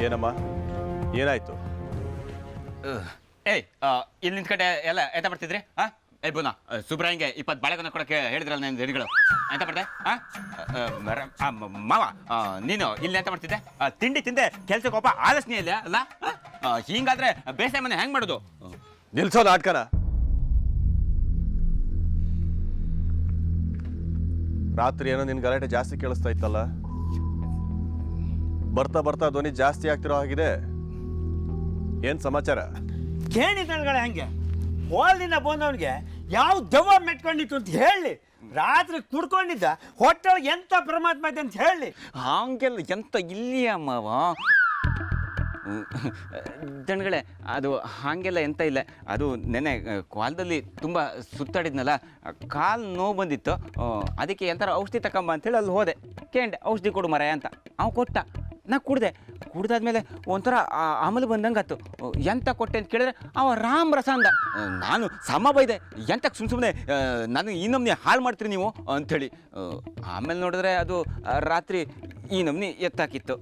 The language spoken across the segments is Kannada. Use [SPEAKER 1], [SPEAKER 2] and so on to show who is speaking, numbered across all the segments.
[SPEAKER 1] ಏನಮ್ಮ ಏನಾಯ್ತು?
[SPEAKER 2] ಏಯ್ ಇಲ್ಲಿ ನಿಂತ್ಕಡೆ ಎಲ್ಲ ಎಂತ ಮಾಡ್ತಿದ್ರಿ? ಹಾಂ ಏ ಬೋನಾ ಸುಬ್ರಾಯಂಗೆ 20 ಬಾಳೆಗೊನೆ ಕೊಡೋಕ್ಕೆ ಹೇಳಿದ್ರಲ್ಲ ನನ್ನ ಹೆಣ್ಗಳು ಎಂತ ಮಾಡಿದೆ? ಮಾವ ನೀನು ಇಲ್ಲಿ ಎಂತ ಮಾಡ್ತಿದ್ದೆ? ತಿಂಡಿ ತಿಂದೆ ಕೆಲ್ಸಕ್ಕೆ ಒಬ್ಬ ಆಲಸ್ನೆ ಇಲ್ಲ ಅಲ್ಲ? ಹಿಂಗಾದ್ರೆ ಬೇಸಾಯ ಮನೆ ಹೆಂಗೆ ಮಾಡೋದು?
[SPEAKER 1] ನಿಲ್ಸೋ ನಾಟಕನ. ರಾತ್ರಿ ಏನೋ ನಿನ್ ಗಲಾಟೆ ಜಾಸ್ತಿ ಕೇಳಿಸ್ತಾ ಇತ್ತಲ್ಲ, ಬರ್ತಾ ಬರ್ತಾ ಧ್ವನಿ ಜಾಸ್ತಿ ಆಗ್ತಿರೋ ಹಾಗಿದೆ. ಏನ್ ಸಮಾಚಾರ?
[SPEAKER 3] ಕೇಣಿ ದನಗಳ ಹಂಗೆ ಹೋಲ್ದಿಂದ ಬಂದವನಿಗೆ ಯಾವ ದೆವ್ವ ಮೆಟ್ಕೊಂಡಿತ್ತು ಅಂತ ಹೇಳಿ, ರಾತ್ರಿ ಕುಡ್ಕೊಂಡಿದ್ದ ಹೊಟ್ಟೆಗೆ ಎಂತ ಪರಮಾತ್ಮ ಇದೆ ಅಂತ ಹೇಳಿ.
[SPEAKER 2] ಹಂಗೆಲ್ಲ ಎಂತ ಇಲ್ಲಿಯ ಮಾವ ದಣ್ಗಳೇ, ಅದು ಹಾಗೆಲ್ಲ ಎಂತ ಇಲ್ಲ. ಅದು ನೆನೆ ಕಾಲದಲ್ಲಿ ತುಂಬ ಸುತ್ತಾಡಿದ್ನಲ್ಲ, ಕಾಲು ನೋವು ಬಂದಿತ್ತು. ಅದಕ್ಕೆ ಎಂಥರ ಔಷಧಿ ತಗೊಂಬ ಅಂತೇಳಿ ಅಲ್ಲಿ ಹೋದೆ. ಕೇಂಡೆ ಔಷಧಿ ಕೊಡು ಮರ ಅಂತ ಅವ ಕೊಟ್ಟ. ನಾ ಕುಡ್ದಾದ್ಮೇಲೆ ಒಂಥರ ಅಮಲು ಬಂದಂಗೆ ಆಯ್ತು. ಎಂತ ಕೊಟ್ಟೆ ಅಂತ ಕೇಳಿದ್ರೆ ಅವ ರಾಮ್ ರಸ ಅಂದ. ನಾನು ಸಮ ಬೈದೆ, ಎಂತಕ್ಕೆ ಸುಮ್ಮನೆ ನಾನು ಈ ನಮ್ನಿ ಹಾಳು ಮಾಡ್ತೀರಿ ನೀವು ಅಂಥೇಳಿ. ಆಮೇಲೆ ನೋಡಿದ್ರೆ ಅದು ರಾತ್ರಿ ಈ ನಮ್ನಿ ಎತ್ತಾಕಿತ್ತು.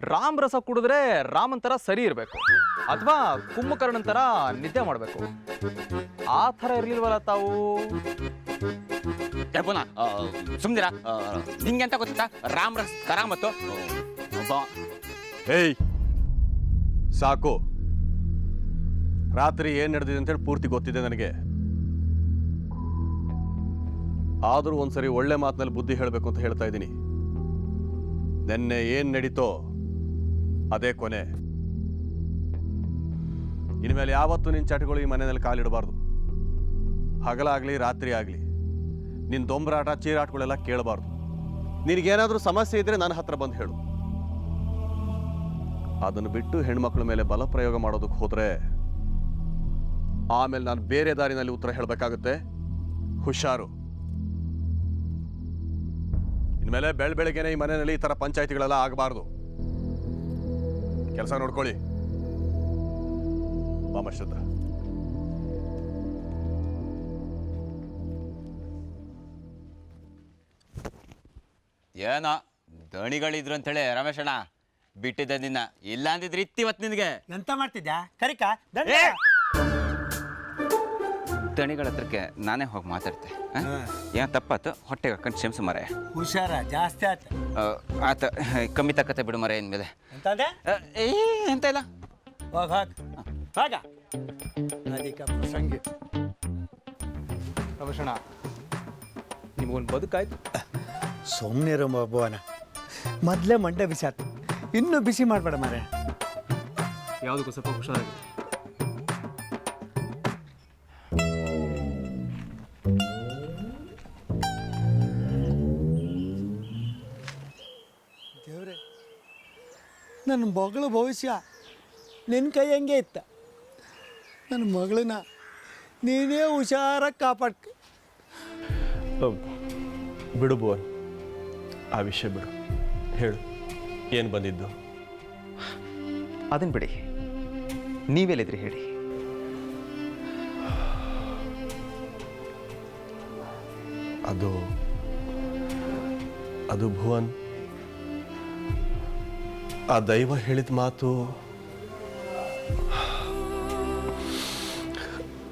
[SPEAKER 4] ರಾಮ್ ರಸ ಕುಡಿದ್ರೆ ರಾಮನ್ ಥರ ಸರಿ ಇರಬೇಕು, ಅಥವಾ ಕುಂಭಕರ್ಣನ್ ಥರ ನಿದ್ದೆ ಮಾಡಬೇಕು. ಆ ಥರ ಇರಲಿಲ್ವಲ್ಲ ತಾವು?
[SPEAKER 2] ಪುನಃ ಸುಮ್ದಿರ, ನಿಂಗೆ ಅಂತ ಗೊತ್ತಾ ರಾಮ್ ರಸ ಕರಾಮತ್ತು?
[SPEAKER 1] ಏಯ್ ಸಾಕು, ರಾತ್ರಿ ಏನ್ ನಡೆದಿದೆ ಅಂತೇಳಿ ಪೂರ್ತಿ ಗೊತ್ತಿದೆ ನನಗೆ. ಆದರೂ ಒಂದ್ಸರಿ ಒಳ್ಳೆ ಮಾತಿನಲ್ಲಿ ಬುದ್ಧಿ ಹೇಳಬೇಕು ಅಂತ ಹೇಳ್ತಾ ಇದ್ದೀನಿ. ನೆನ್ನೆ ಏನ್ ನಡೀತೋ ಅದೇ ಕೊನೆ. ಇನ್ಮೇಲೆ ಯಾವತ್ತೂ ನಿನ್ನ ಚಟಗಳು ಈ ಮನೆಯಲ್ಲಿ ಕಾಲಿಡಬಾರ್ದು. ಹಗಲಾಗ್ಲಿ ರಾತ್ರಿ ಆಗಲಿ ನಿನ್ನ ದೊಂಬರಾಟ ಚೀರಾಟಗಳೆಲ್ಲ ಕೇಳಬಾರ್ದು. ನಿನಗೇನಾದರೂ ಸಮಸ್ಯೆ ಇದ್ರೆ ನನ್ನ ಹತ್ರ ಬಂದು ಹೇಳು. ಅದನ್ನು ಬಿಟ್ಟು ಹೆಣ್ಮಕ್ಳ ಮೇಲೆ ಬಲ ಪ್ರಯೋಗ ಮಾಡೋದಕ್ಕೆ ಹೋದ್ರೆ ಆಮೇಲೆ ನಾನು ಬೇರೆ ದಾರಿನಲ್ಲಿ ಉತ್ತರ ಹೇಳಬೇಕಾಗುತ್ತೆ. ಹುಷಾರು. ಇನ್ಮೇಲೆ ಬೆಳಗ್ಗೆನೆ ಈ ಮನೆಯಲ್ಲಿ ಈ ಥರ ಪಂಚಾಯಿತಿಗಳೆಲ್ಲ ಆಗಬಾರ್ದು. ಕೆಲಸ ನೋಡ್ಕೊಳ್ಳಿ. ಮಾಮಶ್ರದ್ಧ,
[SPEAKER 2] ಏನೋ ದಣಿಗಳಿದ್ರು ಅಂತೇಳಿ ರಮೇಶಣ್ಣ ಬಿಟ್ಟಿದ್ದ ನಿನ್ನ. ಇಲ್ಲ ಅಂದಿದ್ರೆ ಇವತ್ತು ನಿನಗೆ
[SPEAKER 3] ಎಂತ ಮಾಡ್ತಿದ್ಯಾ ಕರಿಕ
[SPEAKER 2] ದಣಿಗಳ ಹತ್ರಕ್ಕೆ ನಾನೇ ಹೋಗಿ ಮಾತಾಡ್ತೆ. ಏನು ತಪ್ಪಾತು, ಹೊಟ್ಟೆಗೆ ಹಾಕೊಂಡು ಕ್ಷಮಿಸು ಮರೆ.
[SPEAKER 3] ಹುಷಾರ ಜಾಸ್ತಿ ಆತ
[SPEAKER 2] ಆತ ಕಮ್ಮಿ ತಕ್ಕತ್ತೆ ಬಿಡು ಮರೆ ಇನ್ಮೇಲೆ.
[SPEAKER 3] ಎಂತಂದೆ?
[SPEAKER 2] ಎಂತ ಇಲ್ಲ,
[SPEAKER 3] ಹೋಗ ಹಾಗ ಅದಕ್ಕೆ ಪ್ರಸಂಗಿ.
[SPEAKER 4] ರಮೇಶಣ್ಣ, ನಿಮಗೊಂದು ಬದುಕಾಯ್ತು.
[SPEAKER 3] ಸುಮ್ಮನೆ ಭುವನ, ಮೊದಲೇ ಮಂಡೆ ಬಿಸಿ ಆಯ್ತು, ಇನ್ನೂ ಬಿಸಿ ಮಾಡಬೇಡ ಮಾರೆ.
[SPEAKER 4] ಯಾವುದಕ್ಕೂ ಸ್ವಲ್ಪ ಹುಷಾರಾಗಿ.
[SPEAKER 3] ದೇವ್ರೆ, ನನ್ನ ಮಗಳ ಭವಿಷ್ಯ ನಿನ್ನ ಕೈ ಹಂಗೆ ಇತ್ತ. ನನ್ನ ಮಗಳನ್ನ ನೀನೇ ಹುಷಾರಾಗಿ ಕಾಪಾಡ್ಕ.
[SPEAKER 1] ಬಿಡು ಭುವನ್, ಆ ವಿಷಯ ಬಿಡು. ಹೇಳು, ಏನು ಬಂದಿದ್ದು?
[SPEAKER 4] ಅದನ್ನು ಬಿಡಿ, ನೀವೆಲ್ಲಿದ್ರಿ ಹೇಳಿ.
[SPEAKER 1] ಅದು ಭುವನ್, ಆ ದೈವ ಹೇಳಿದ ಮಾತು,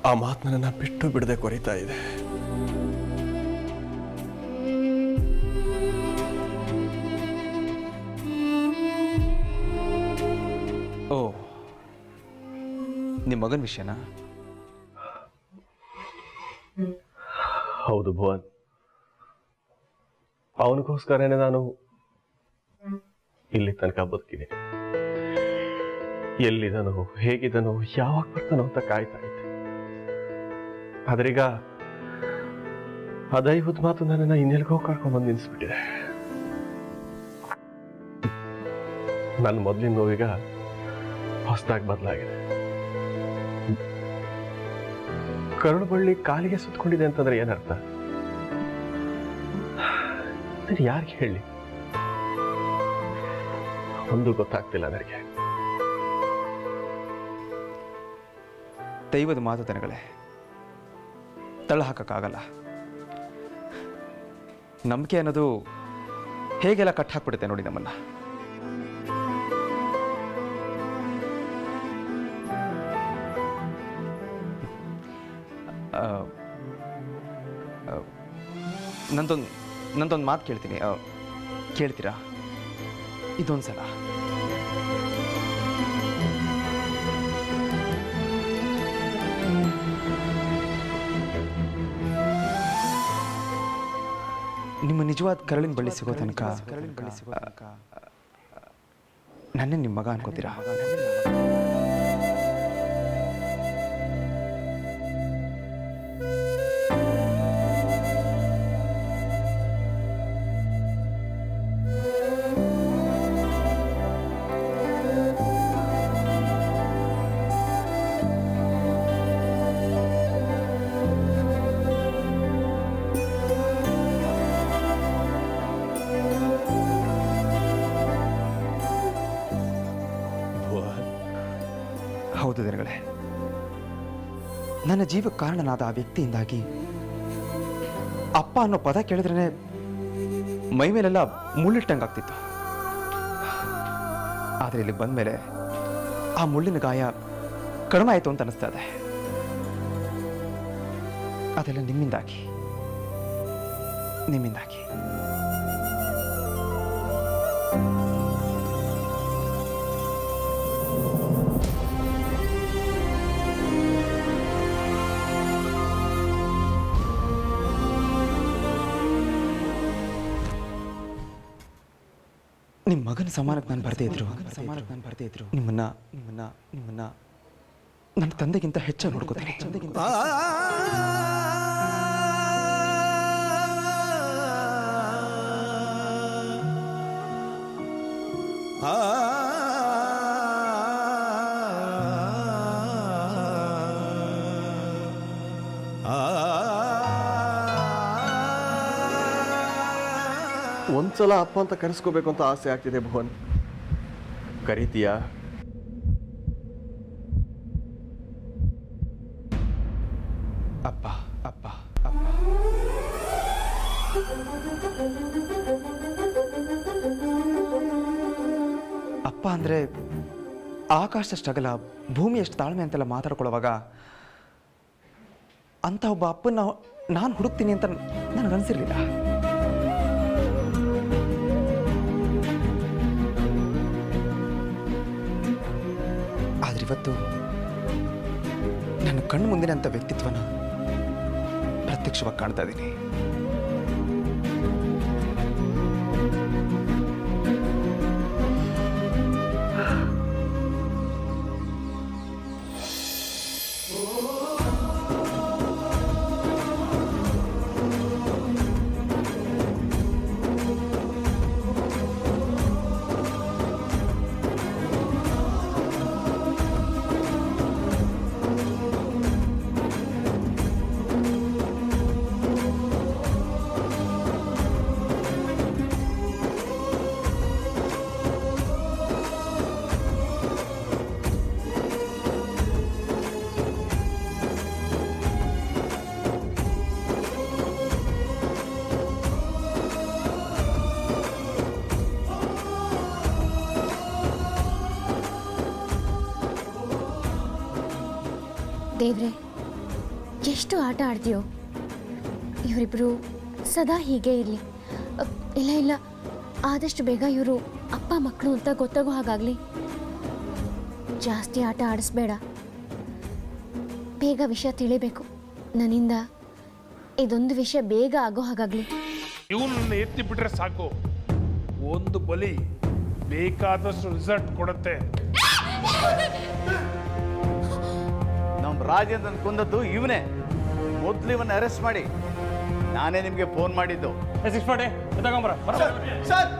[SPEAKER 1] ಆ ಮಾತು ನನ್ನ ಬಿಟ್ಟು ಬಿಡದೆ ಕೊರಿತಾ ಇದೆ.
[SPEAKER 4] ಓ, ನಿಮ್ಮ ಮಗನ ವಿಷಯನಾ?
[SPEAKER 1] ಹೌದು ಭುವನ್, ಅವನಿಗೋಸ್ಕರನೇ ನಾನು ಇಲ್ಲಿ ತನಕ ಬದುಕಿದೆ. ಎಲ್ಲಿದನೋ, ಹೇಗಿದನೋ, ಯಾವಾಗ ಬರ್ತಾನೋ ಅಂತ ಕಾಯ್ತಾ ಇದ್ದೆ. ಆದ್ರೀಗ ಆ ದೈವದ ಮಾತು ನನ್ನನ್ನು ಇನ್ನೆಲ್ಗೋ ಕರ್ಕೊಂಡ್ಬಂದು ನಿಲ್ಲಿಸ್ಬಿಟ್ಟಿದೆ. ನನ್ನ ಮೊದಲಿನ ನೋವೀಗ ಹೊಸದಾಗಿ ಬದಲಾಗಿದೆ. ಕರುಳು ಬಳ್ಳಿ ಕಾಲಿಗೆ ಸುತ್ತಕೊಂಡಿದೆ ಅಂತಂದ್ರೆ ಏನರ್ಥ? ನಾನು ಯಾರಿಗೆ ಹೇಳಿ? ಒಂದು ಗೊತ್ತಾಗ್ತಿಲ್ಲ ನನಗೆ.
[SPEAKER 4] ದೈವದ ಮಾತು ದನಗಳೇ, ತಳ್ಳ ಹಾಕಕ್ಕಾಗಲ್ಲ. ನಂಬಿಕೆ ಅನ್ನೋದು ಹೇಗೆಲ್ಲ ಕಟ್ ಹಾಕ್ಬಿಡುತ್ತೆ ನೋಡಿ ನಮ್ಮನ್ನ. ನಂದೊಂದು ಮಾತು ಕೇಳ್ತೀನಿ, ಕೇಳ್ತೀರಾ? ಇದೊಂದು ಸಲ. ನಿಮ್ಮ ನಿಜವಾದ ಕರಳಿನ ಬಳಿ ಸಿಗೋ ತನಕ ನನ್ನೇ ನಿಮ್ಮ ಮಗ ಅನ್ಕೋತೀರಾ? ಹೌದು ದಿನಗಳೇ, ನನ್ನ ಜೀವಕ್ಕೆ ಕಾರಣನಾದ ಆ ವ್ಯಕ್ತಿಯಿಂದಾಗಿ ಅಪ್ಪ ಅನ್ನೋ ಪದ ಕೇಳಿದ್ರೇ ಮೈ ಮೇಲೆಲ್ಲ ಮುಳ್ಳಿಟ್ಟಂಗಾಗ್ತಿತ್ತು. ಆದರೆ ಇಲ್ಲಿ ಬಂದ ಮೇಲೆ ಆ ಮುಳ್ಳಿನ ಗಾಯ ಕಡಿಮೆ ಆಯಿತು ಅಂತ ಅನಿಸ್ತಾ ಇದೆ. ಅದೆಲ್ಲ ನಿಮ್ಮಿಂದಾಗಿ. ನಿಮ್ಮ ಮಗನ ಸಮಾನಕ್ಕೆ ನಾನು ಬರದೇ ಇದ್ರು ನಿಮ್ಮನ್ನ ನನ್ನ ತಂದೆಗಿಂತ ಹೆಚ್ಚಾಗಿ ನೋಡ್ಕೋತೀನಿ.
[SPEAKER 1] ಒಂದ್ಸಲ ಅಪ್ಪ ಅಂತ ಕರೆಸ್ಕೋಬೇಕು ಅಂತ ಆಸೆ ಆಗ್ತಿದೆ ಭುವನ್. ಕರೀತೀಯಾ?
[SPEAKER 4] ಅಪ್ಪ ಅಪ್ಪ ಅಂದ್ರೆ ಆಕಾಶದಷ್ಟಗಲ, ಭೂಮಿ ಎಷ್ಟು ತಾಳ್ಮೆ ಅಂತೆಲ್ಲ ಮಾತಾಡ್ಕೊಳ್ಳೋವಾಗ ಅಂತ ಒಬ್ಬ ಅಪ್ಪನ ನಾನು ಹುಡುಕ್ತೀನಿ ಅಂತ ನನಗನ್ಸಿರ್ಲಿಲ್ಲ. ಆದ್ರೆ ಇವತ್ತು ನನ್ನ ಕಣ್ಣು ಮುಂದಿನ ಅಂತ ವ್ಯಕ್ತಿತ್ವನ ಪ್ರತ್ಯಕ್ಷವಾಗಿ ಕಾಣ್ತಾ ಇದ್ದೀನಿ.
[SPEAKER 5] ದೇವ್ರೆ, ಎಷ್ಟು ಆಟ ಆಡ್ತೀಯೋ. ಇವರಿಬ್ಬರು ಸದಾ ಹೀಗೆ ಇರಲಿ. ಇಲ್ಲ ಆದಷ್ಟು ಬೇಗ ಇವರು ಅಪ್ಪ ಮಕ್ಕಳು ಅಂತ ಗೊತ್ತಾಗೋ ಹಾಗಾಗಲಿ. ಜಾಸ್ತಿ ಆಟ ಆಡಿಸ್ಬೇಡ. ಬೇಗ ವಿಷಯ ತಿಳಿಬೇಕು. ನನ್ನಿಂದ ಇದೊಂದು ವಿಷಯ ಬೇಗ ಆಗೋ ಹಾಗಾಗಲಿ.
[SPEAKER 6] ಇವನನ್ನ ಎತ್ತಿ ಬಿಟ್ರೆ ಸಾಕು, ಒಂದು ಬಲಿ ಬೇಕಾದಷ್ಟು ರಿಸಲ್ಟ್ ಕೊಡುತ್ತೆ.
[SPEAKER 7] ನಮ್ಮ ರಾಜೇಂದ್ರನ್ ಕೊಂದದ್ದು ಇವನೇ. ಮೊದಲು ಇವನ್ನ ಅರೆಸ್ಟ್ ಮಾಡಿ. ನಾನೇ ನಿಮಗೆ ಫೋನ್ ಮಾಡಿದ್ದು.
[SPEAKER 6] ಸರ್